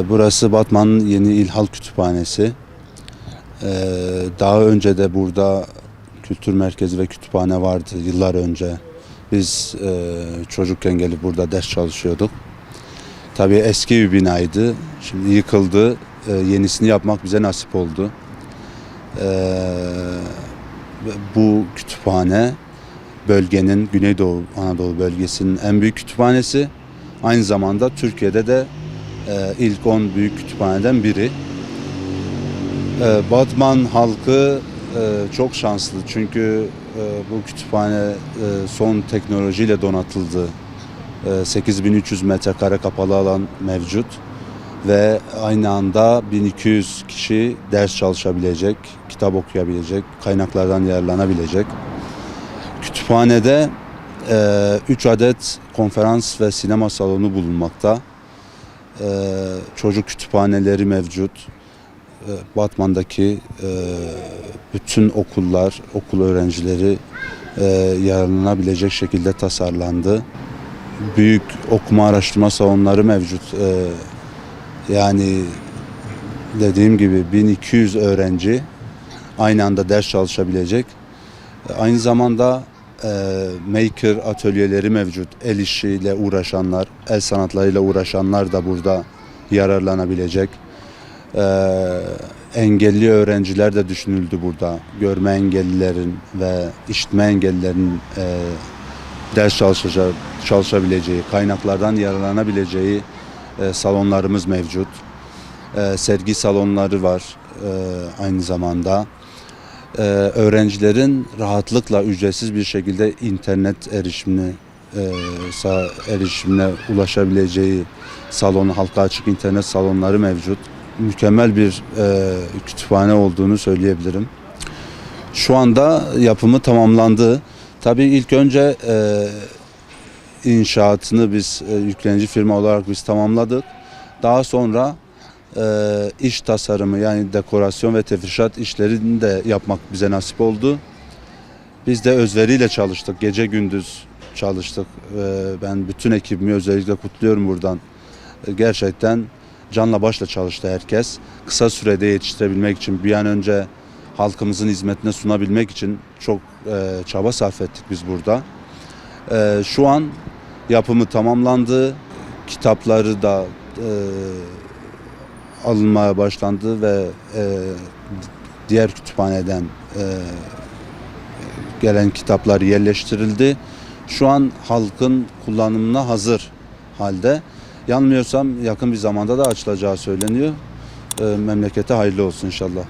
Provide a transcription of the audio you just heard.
Burası Batman'ın yeni İl Halk Kütüphanesi. Daha önce de burada kültür merkezi ve kütüphane vardı yıllar önce. Biz çocukken gelip burada ders çalışıyorduk. Tabii eski bir binaydı. Şimdi yıkıldı. Yenisini yapmak bize nasip oldu. Bu kütüphane bölgenin, Güneydoğu Anadolu bölgesinin en büyük kütüphanesi. Aynı zamanda Türkiye'de de ilk 10 büyük kütüphaneden biri. Batman halkı çok şanslı çünkü bu kütüphane son teknolojiyle donatıldı. 8300 metrekare kapalı alan mevcut ve aynı anda 1200 kişi ders çalışabilecek, kitap okuyabilecek, kaynaklardan yararlanabilecek. Kütüphanede 3 adet konferans ve sinema salonu bulunmakta. Çocuk kütüphaneleri mevcut. Batman'daki bütün okullar, okul öğrencileri yararlanabilecek şekilde tasarlandı. Büyük okuma araştırma salonları mevcut. Yani dediğim gibi 1200 öğrenci aynı anda ders çalışabilecek. Aynı zamanda maker atölyeleri mevcut. El işiyle uğraşanlar, el sanatlarıyla uğraşanlar da burada yararlanabilecek. Engelli öğrenciler de düşünüldü burada. Görme engellilerin ve işitme engellilerin ders çalışabileceği, kaynaklardan yararlanabileceği salonlarımız mevcut. Sergi salonları var aynı zamanda. Öğrencilerin rahatlıkla ücretsiz bir şekilde internet erişimine ulaşabileceği salon, halka açık internet salonları mevcut. Mükemmel bir kütüphane olduğunu söyleyebilirim. Şu anda yapımı tamamlandı. Tabii ilk önce inşaatını biz yüklenici firma olarak biz tamamladık. Daha sonra iş tasarımı yani dekorasyon ve tefrişat işlerini de yapmak bize nasip oldu. Biz de özveriyle çalıştık. Gece gündüz çalıştık. Ben bütün ekibimi özellikle kutluyorum buradan. Gerçekten canla başla çalıştı herkes. Kısa sürede yetiştirebilmek için bir an önce halkımızın hizmetine sunabilmek için çok çaba sarf ettik biz burada. Şu an yapımı tamamlandı. Kitapları da alınmaya başlandı ve diğer kütüphaneden gelen kitaplar yerleştirildi. Şu an halkın kullanımına hazır halde. Yanılmıyorsam yakın bir zamanda da açılacağı söyleniyor. Memlekete hayırlı olsun inşallah.